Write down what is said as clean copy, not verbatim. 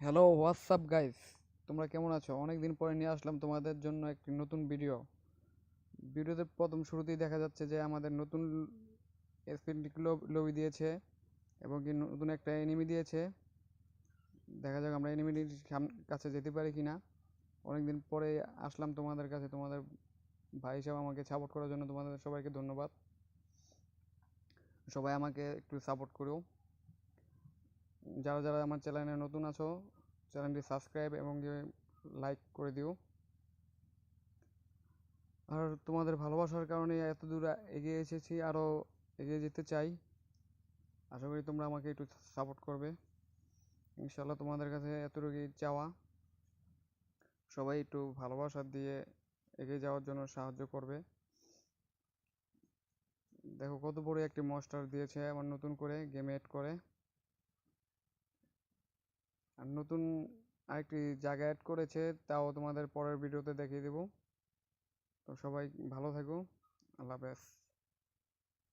Hello WhatsApp guys, তোমরা কেমন আছো? অনেক দিন পরে নিয়ে আসলাম তোমাদের জন্য একটি নতুন ভিডিওতে প্রথম শুরুতেই দেখা যাচ্ছে যে আমাদের নতুন এসপিএনটি লবি দিয়েছে এবং কি নতুন একটা এনিমি দিয়েছে। দেখা যাক আমরা এনিমিটির কাছে যেতে পারি কিনা। অনেকদিন পরে আসলাম তোমাদের কাছে, তোমাদের ভাই হিসাবে আমাকে সাপোর্ট করার জন্য তোমাদের সবাইকে ধন্যবাদ। সবাই আমাকে একটু সাপোর্ট করো। যারা যারা আমার চ্যানেলে নতুন আছো, চ্যানেলটি সাবস্ক্রাইব এবং লাইক করে দিও। আর তোমাদের ভালোবাসার কারণে এত দূর এগিয়ে এসেছি, আরও এগিয়ে যেতে চাই। আশা করি তোমরা আমাকে একটু সাপোর্ট করবে। ইনশাল্লাহ তোমাদের কাছে এতটুকুই চাওয়া, সবাই একটু ভালোবাসা দিয়ে এগিয়ে যাওয়ার জন্য সাহায্য করবে। দেখো কত বড় একটি মনস্টার দিয়েছে আমার নতুন করে গেমে অ্যাড করে, আর নতুন আরেকটি জায়গা অ্যাড করেছে, তাও তোমাদের পরের ভিডিওতে দেখিয়ে দেবো। তো সবাই ভালো থাকো, আল্লাহ হাফেজ।